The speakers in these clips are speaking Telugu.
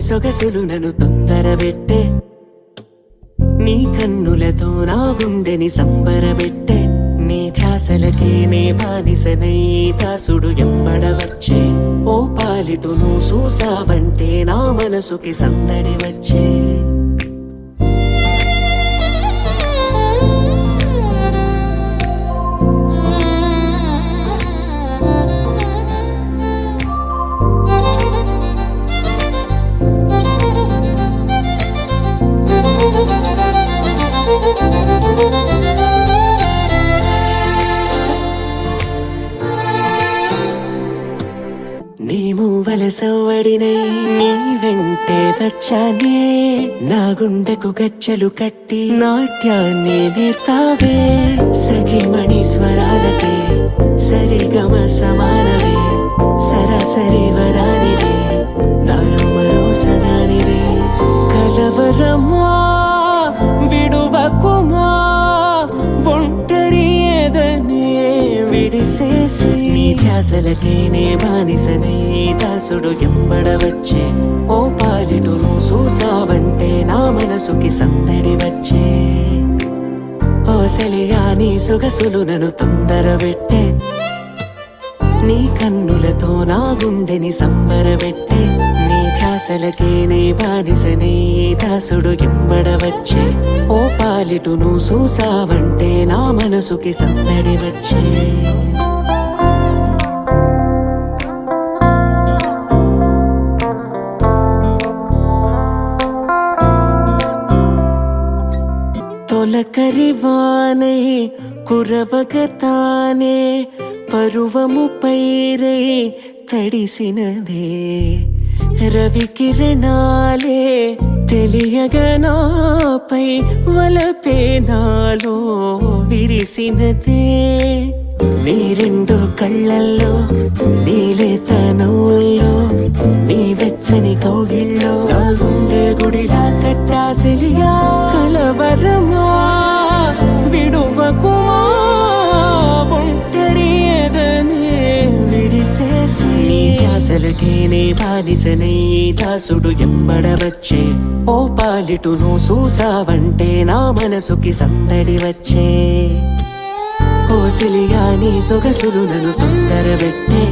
సొగసులు నన్ను తొందరబెట్టే నీ కన్నులతో నా గుండెని సంబరబెట్టే నీ ఛాసలకే నే బానిసనై దాసుడు ఎంబడవచ్చే ఓ పాలిటు నువ్వు చూసావంటే నా మనసుకి సందడి వచ్చే సవ్వడినై నీ వెంటే వచ్చానే నా గుండెకు గజ్జలు కట్టి నాట్యాన్ని నేర్తావే సఖిమణి స్వరాలకే సరిగమ సమానవే సరాసరి వరానివే నాలో మరో సగానివే కలవరమా విడువకుమా ఒంటరి ఏదనే విడిసేసి నీ ధ్యాసలకే నే బానిసనే దాసుడు ఎంబడవచ్చే ఓ పాలిటు నువ్వు చూసావంటే నా మనసుకి సందడి వచ్చే ఓ సెలియా నీ సొగసులు నన్ను తొందరబెట్టే నీ కన్నులతో నా గుండెని సంబరబెట్టే నీ ధ్యాసలకే నే బానిసనే దాసుడు ఎంబడవచ్చే ఓ పాలిటు నువ్వు చూసావంటే నా మనసుకి సందడి వచ్చే తొలకరివానై కురవగతానే పరువము పైరై తడిసినదే రవి కిరణాలే తెలియగనాపై వలపే నాలో విరిసినదే నీ రెండు కళ్ళల్లో నీలేత నవ్వుల్లో నీ వెచ్చని కౌగిల్లో నా గుండె గుడిలా కట్టాసిలిగా కలవరమా విడువకుమా ఒంటరి ఏదనే విడిసేసి నీ ధ్యాసలకే నే బానిసనై దాసుడు ఎంబడవచ్చే ఓ పాలిటు నువ్వు చూసావంటే నా మనసుకి సందడి వచ్చే ఓ సిలియా నీ సొగసులు నన్ను తొందరబెట్టే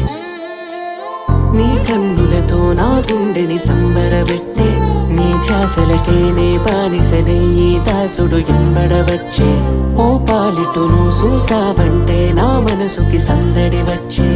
నీ కన్నులతో నా గుండెని సంబరబెట్టే నీ ధ్యాసలకే నే బానిసనై దాసుడు ఎంబడవచ్చే ఓ పాలిటు నువ్వు చూసావంటే నా మనసుకి సందడి వచ్చే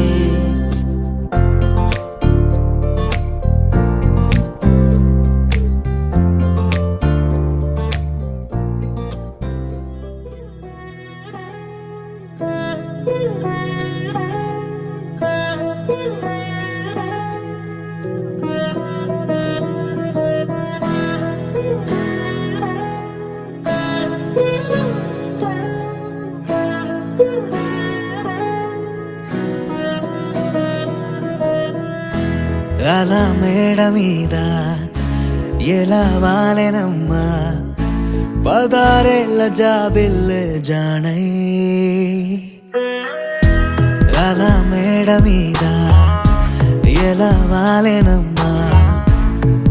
అలా మేడ మీద ఎలా వాలెనమ్మా పదారేళ్ళ జాబిల్లె జానై అలా మేడ మీద ఎలా వాలెనమ్మా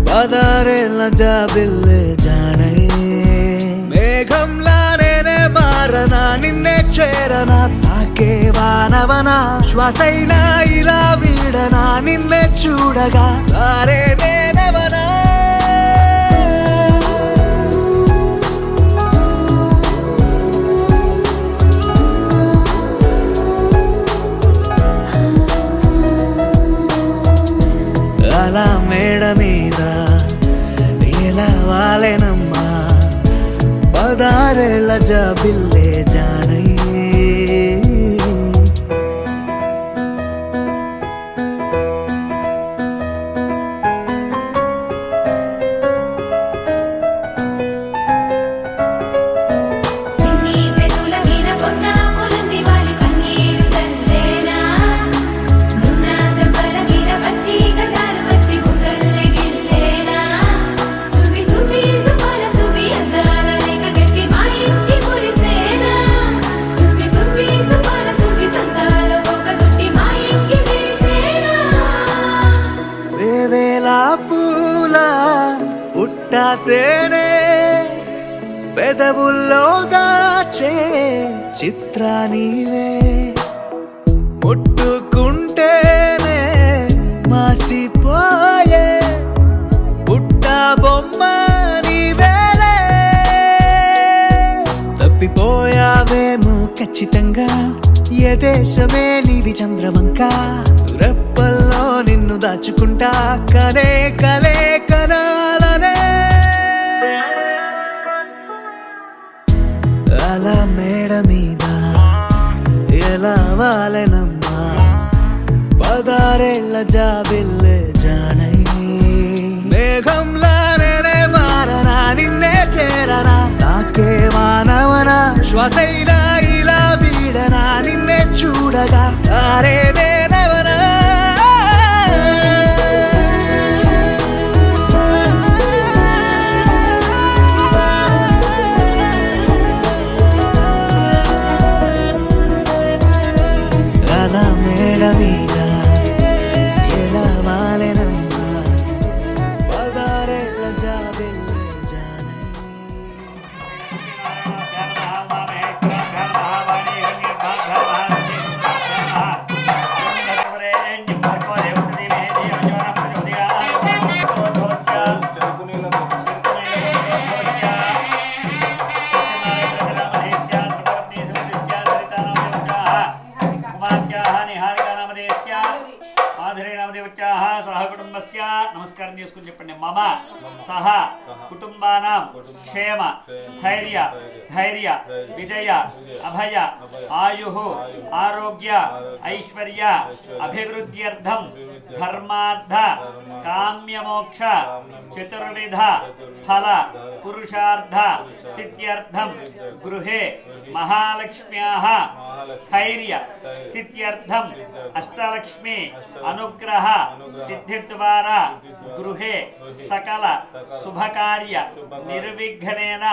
పదారేళ్ళ జాబిల్లె జానై మేఘంలా నేనే మారనా నిన్నే చేరనా తాకే వానవనా శ్వాసైనా ఇలా వీడనా నిన్నే చూడగా సారే నేనవనా అలా మేడ మీద ఎలా వాలెనమ్మా పదారేళ్ళ జాబిల్లే జానై సువి సువి సుమల సువి అందాల రేఖ గట్టి మా ఇంటి పురిసేనా పువ్వుల్లో దాచే చిత్ర నీవే, ముట్టుకుంటేనే మాసిపోయే పుట్ట బొమ్మ నీవేలే. తప్పిపోయావేమో ఖచ్చితంగా, ఏ దేశమే నీది చంద్రవంక, రెప్పల్లో నిన్ను దాచుకుంటా కలే కలే కనాలనే. అలా మేడ మీద ఎలా వాలెనమ్మా, 16 జాబిల్లే జానై. మేఘంలానే మారనా నిన్నే చేరనా, నాకే మానవనా శ్వాసైనా ఇలా వీడనా, నిన్నే చూడగా తారే నేనవనా. అలా మేడ మీద ఎలా వాలెనమ్మా, 16 జాబిల్లే జానై. నమస్కారం చేసుకుని చెప్పండి. మమ సహ కుటుంబానాం క్షేమ స్థైర్య ధైర్య విజయ అభయ ఆయు ఆరోగ్య ఐశ్వర్య అభివృద్ధ్యర్థం ధర్మార్థ కామ్యమోక్ష చతుర్విధ ఫల పురుషార్థ సిద్ధ్యర్థం గృహే మహాలక్ష్మ్యాః స్థైర్య సిద్ధ్యర్థం అష్టలక్ష్మి అనుగ్రహ సిద్ధి ద్వారా గృహే సకల శుభకార్య నిర్విఘ్నేన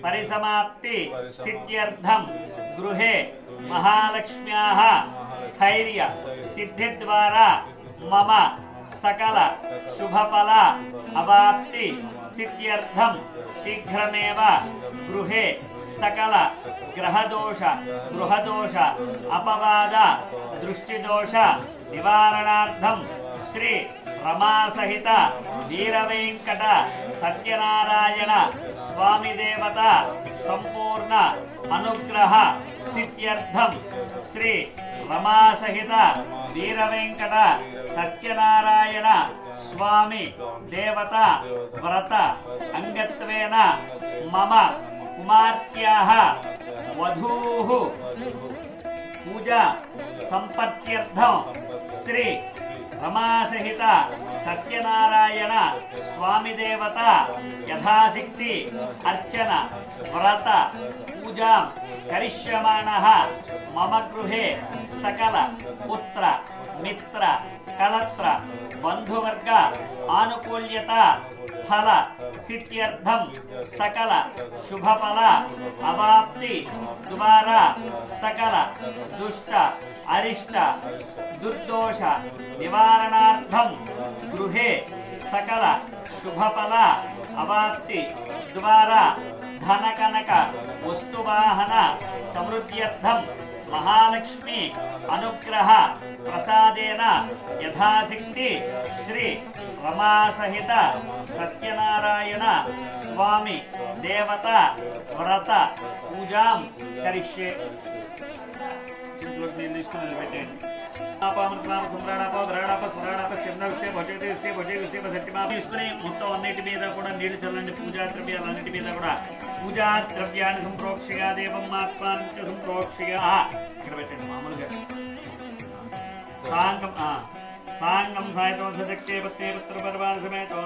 పరిసమాప్తి సిద్ధ్యర్థం గృహే మహాలక్ష్మ్యాః స్థైర్య సిద్ధి ద్వారా మమ సకల శుభఫల అవాప్తి సిద్ధ్యర్థం శీఘ్రమేవ గృహే సకల గ్రహదోష గృహదోష అపవాద దృష్టిదోష నివారణార్థం శ్రీ రమాసహిత వీరవేంకట సత్యనారాయణ స్వామి దేవత సంపూర్ణ అనుగ్రహ సిద్ధ్యర్థం శ్రీ రమాసహిత వీరవేంకట సత్యనారాయణ స్వామి దేవత వ్రత అంగత్వేన మమ కుమార్త్యాః వధూః పూజా సంపత్త్యర్థం శ్రీ రమాసహిత సత్యనారాయణ స్వామి దేవత యథాశక్తి అర్చన వ్రత పూజా కరిష్యమాణః మమ గృహే సకల పుత్ర మిత్ర కళత్ర బంధువర్గ ఆనుకూల్యత ఫల సిద్ధ్యర్థం సకల శుభఫల అవాప్తి ద్వారా సకల దుష్ట అరిష్ట దుర్దోష నివారణార్థం గృహే సకల శుభఫల అవాప్తి ద్వారా ధనకనక వస్తువాహన సమృద్ధ్యర్థం మహాలక్ష్మి అనుగ్రహ ప్రసాదేన యథాశక్తి శ్రీ రమాసహిత సత్యనారాయణ స్వామి దేవత వ్రత పూజాం కరిష్యే. చేతులకు నీళ్ళు తీసుకుని పెట్టండి. తీసుకుని మొత్తం అన్నిటి మీద కూడా నీళ్లు చల్లండి. పూజా ద్రవ్యాలన్నిటి మీద కూడా పూజా ద్రవ్యాన్ని సంప్రోక్షగా దేవం ఆత్మాన్ని సంప్రోక్షగా ఇక్కడ పెట్టండి. మామూలుగా సాంగం సాంగం సాయతో సశక్తే పత్తే పుత్ర పర్వాణ సమేతో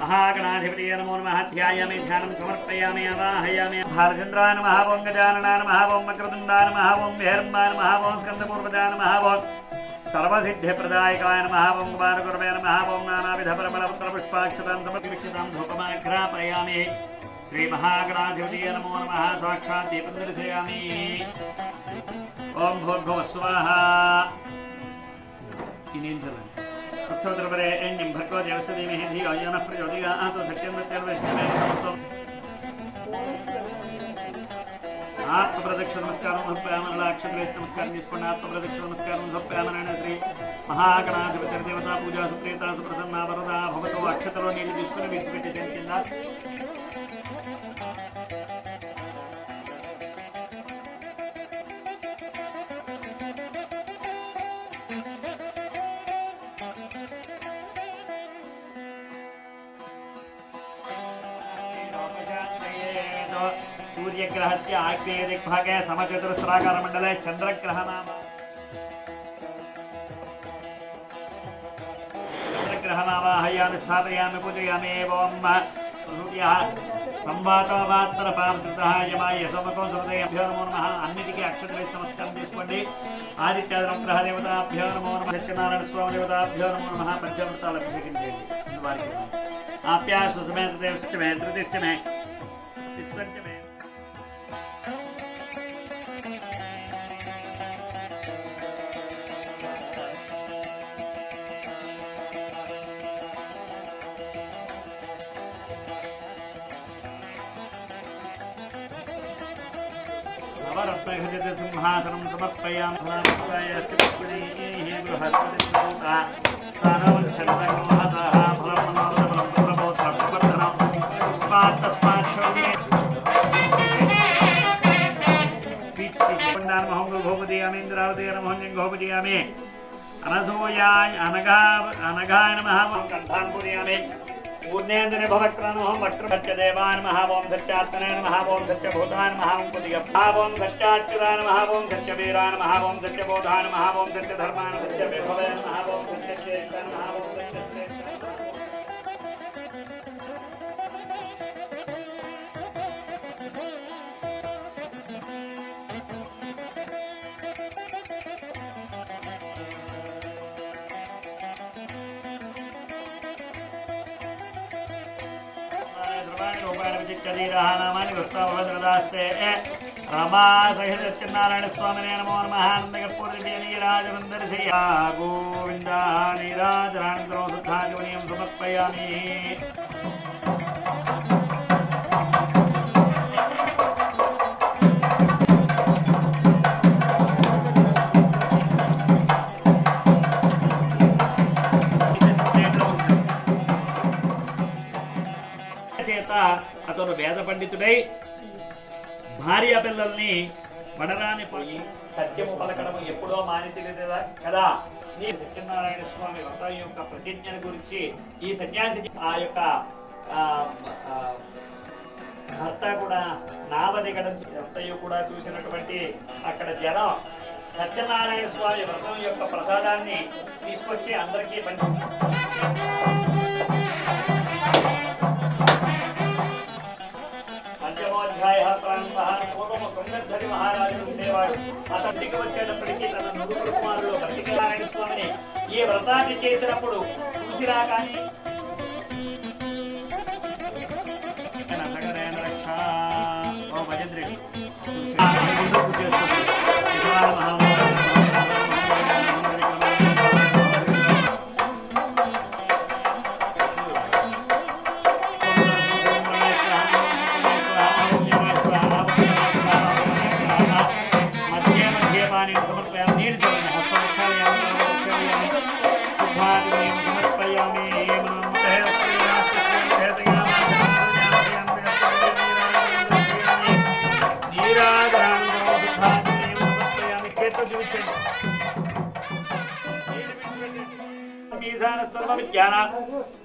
महागणाधिपतये नमो नमः. ध्यायामि ध्यानं समर्पयामि आवाहयामि. भालचन्द्राय नमः. ओं गजाननाय नमः. ओं वक्रतुण्डाय नमः. ओं विहर्माय नमः. ओं स्कन्दपूर्वजाय नमः. ओं सर्वसिद्धिप्रदायकाय नमः. ओं कुमारगुरवे नमः. ओं नानाविधपरमलपत्रपुष्पाक्षतां समर्पितां धूपमाघ्रापयामि. श्रीमहागणाधिपतये नमो नमः. साक्षात् दीपं दर्शयामि. ओं भूर्भुवः स्वः. तत्सवितुर्वरे एण्यं भर्गो देवस्य धीमहि धियो यो नः प्रचोदयात् सत्यं सत्यं आत्मप्रदक्षिण नमस्कार समर्पयामि नमस्कार తీసుకోండి आत्मप्रदक्षिण नमस्कार समर्पयामि श्री महागणाधिपति देवता पूजा सुप्रीता सुप्रसन्ना वरदा भवतो अक्षतलो నీళ్ళు తీసుకొని విడిచిపెట్టేసేయండి కింద सूर्यग्रहस्य आग्नेय दिग्भागे समचतुरस्राकारमण्डले चन्द्रग्रहणावाहयामि स्थापयामि पूजयामि एवं सूर्यः संवातवात्तरपांसतः यमाय सोमको सुहृदयभ्यो नमो नमः अन्निटिकी अक्षतवेసి नमस्కారం చేసుకోండి ఆదిత్యాగ్రహ దేవతాభ్యో నమో నమః సత్యనారాయణ స్వామి దేవతాభ్యో నమో నమః పంచామృతాలు అభిషేకించేయండి వారికి ఆప్యాయ సుసమేత దేవశ్చమే తృతీయశ్చమే విశ్వంచమే सिंहासनं समर्पयामि भोपदयामि अनसूयाय अनघाय नमः कंठान् पूजयामि पूर्णेन्द्रे भवक्रानोहं वक्त्रभच्च देवान् नमः ओं सच्चात्मने नमः ओं सच्चभूतान् नमः ओं पुदियप्पः ओं सच्चाच्युतान् नमः ओं सच्चवीरान् नमः ओं सच्चबोधान् नमः ओं सच्चधर्मान् सच्चविभवे नमः ओं सच्चचेष्टान् नमः ओं नामानि वक्तावहद्रदास्ते रमा सहित सत्यनारायण स्वामिने नमो नमः आनन्दकपूर्णीराजवन्दर्शया गोविन्दा नीराजरानन्दरो शुद्धाजवनीयं समर्पयामि అతను వేద పండితుడై భార్య పిల్లల్ని వడరాని పోయి సత్యము పలకడము ఎప్పుడో మానితిలేదా కదా ఈ సత్యనారాయణ స్వామి వ్రత యొక్క ప్రతిజ్ఞల గురించి ఈ సన్యాసి ఆ యొక్క భర్త కూడా నావదిగడం అంతయు కూడా చూసినటువంటి అక్కడ జనం సత్యనారాయణ స్వామి వ్రతం యొక్క ప్రసాదాన్ని తీసుకొచ్చి అందరికీ కొంగర్ధరి మహారాజుడు ఉండేవాడు అతడికి వచ్చేటప్పటికీ తన నలుగురు కుమారులు సత్యనారాయణ స్వామిని ఈ వ్రతాన్ని చేసినప్పుడు చూసిరా కానీ రక్ష ఓ భజంద్రుడు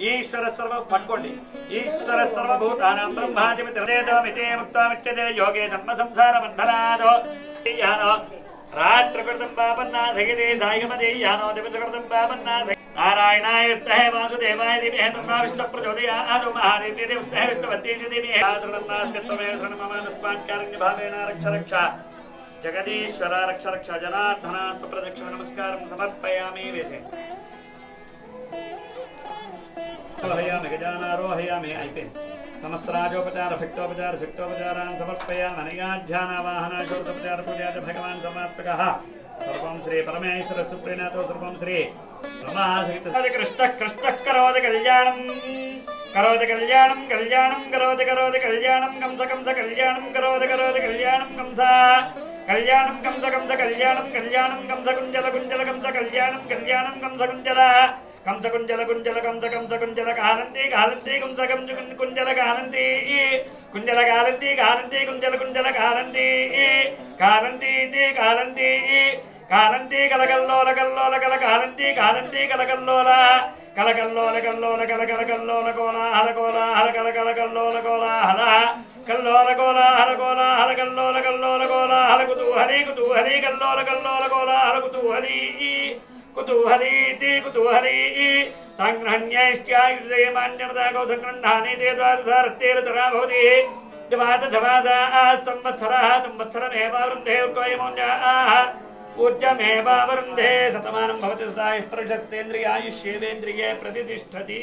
ఈశ్వర సర్వ పట్టుకోండి ఈశ్వర సర్వభూతానాం బ్రహ్మాధిపతిర్దేదమితే ముక్తామిచ్చతే యోగే ధర్మ సంసార బంధనాదో రాత్రకృతం పాపన్నా సహితే సాయమదేయానో దివసకృతం పాపన్నా నారాయణాయ విద్మహే వాసుదేవాయ ధీమహి తన్నో విష్ణుః ప్రచోదయాత్ మహాదేవ్యై విద్మహే విష్ణుపత్న్యై ధీమహి శరణాస్తిత్వమే శరణమమానస్మాత్కారణ్యభావేన రక్ష రక్ష జగదీశ్వర రక్ష రక్ష జనార్దనాత్మ ప్రదక్షిణ నమస్కారం సమర్పయామి వేసే रोहयामि गजानारोहयामि అయిపోయింది समस्त राजोपचार भक्तोपचार शिक्तोपचारान् समर्पयामि अनयाध्यानावाहनाशोपचार पूजाच भगवान् समात्मकः सर्वं श्री परमेश्वर सुप्रीनाथो सर्वं श्री रमासहित कृष्णः कृष्णः करोति कल्याणं करोति कल्याणं कल्याणं करोति करोति कल्याणं कंस कंस कल्याणं करोति करोति कल्याणं कंस कल्याणं कंस कंस कल्याणं कल्याणं कंस कुञ्जल कुञ्जल कंस कल्याणं कल्याणं कंस कुञ्जल कंस कुञ्जल कुञ्जल कंस कंस कुञ्जल कालन्ति कालन्ति कंस कंस कुञ्जल कालन्ति कुञ्जल कालन्ति कालन्ति कुञ्जल कुञ्जल कालन्ति कालन्ति कालन्ति कालन्ति कलकल्लोल कल्लोल कल कालन्ति कालन्ति कलकल्लोल कलकल्लोल कल्लोल कल कल कल्लोल कोलाहल कोलाहल कल कल कल्लोल कोलाहल कल्लोल कोलाहल कोलाहल कल्लोल कल्लोल कोलाहल कुतूहली कुतूहली कल्लोल कल्लोल कोलाहल कुतूहली कुतूहलीति कुतूहली संग्रहण्यैष्ट्यायुर्जयमान्यर्दागौ संगृह्णानि ते द्वादशारत्तेरसरा भवति द्वादशमासाः संवत्सरः संवत्सरमेव वृन्धे उर्गोयमोऽन्याः ऊर्जमेव वृन्धे शतमानं भवति सदा प्रशस्तेन्द्रियायुष्येवेन्द्रिये प्रतिष्ठति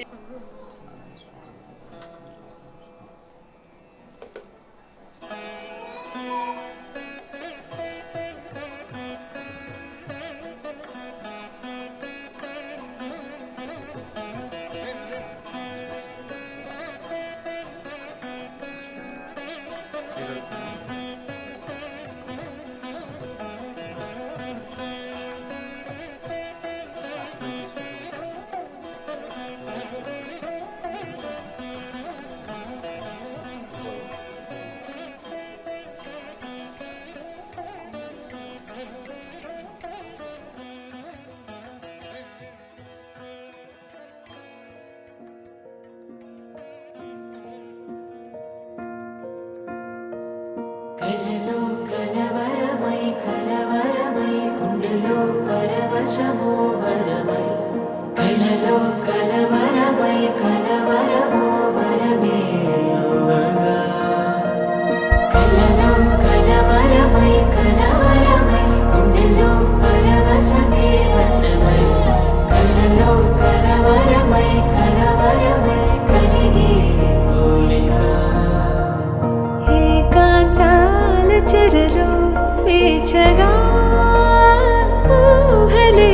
కలలో కలవరమై కలవరమై గుండెలో పరవశమో వరమై కలలో కలవరమై కలవరమో వరమే యువగా కలలో కలవరమై కలవరమై గుండెలో పరవశమే వశమై కలలో కలవరమై కలవరమై కలిగే కోరిక చెరలో స్వేచ్ఛగా ఊహలే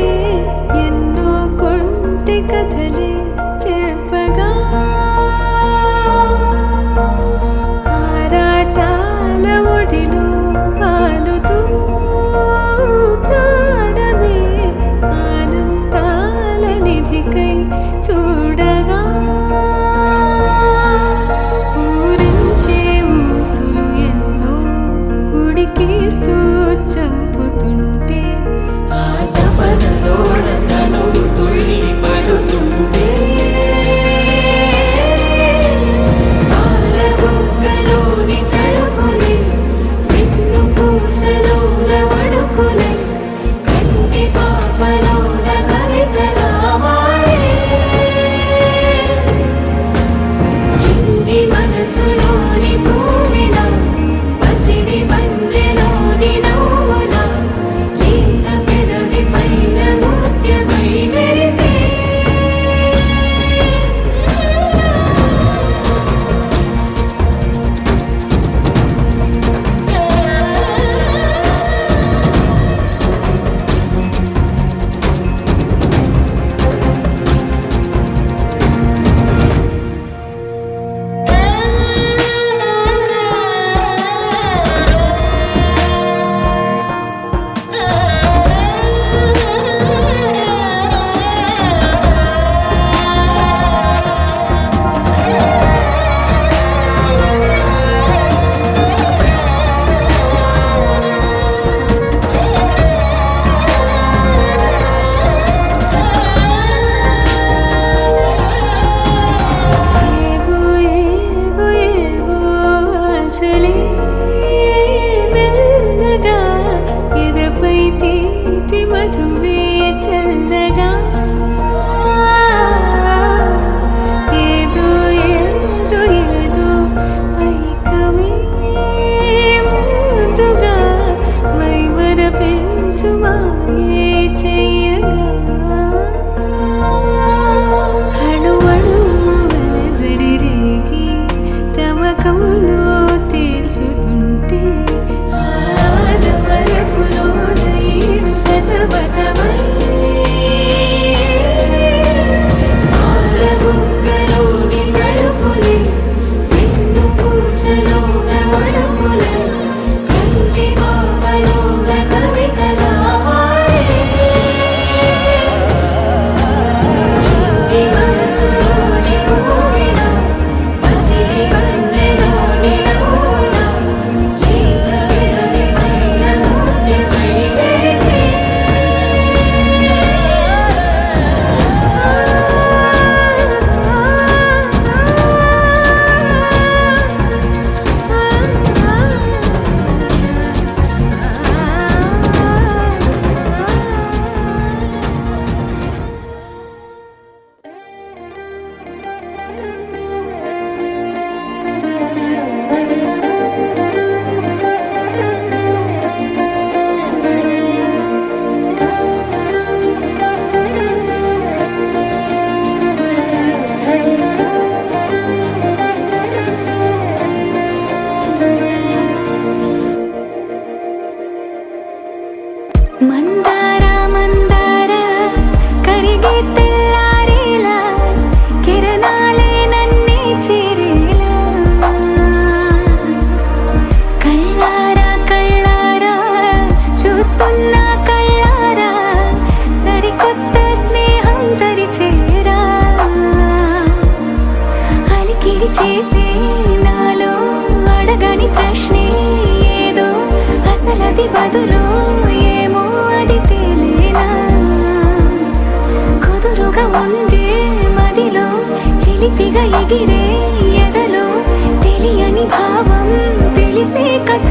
చిలిపిగా ఎగిరే ఎదలో తెలియని భావం తెలిసే కథ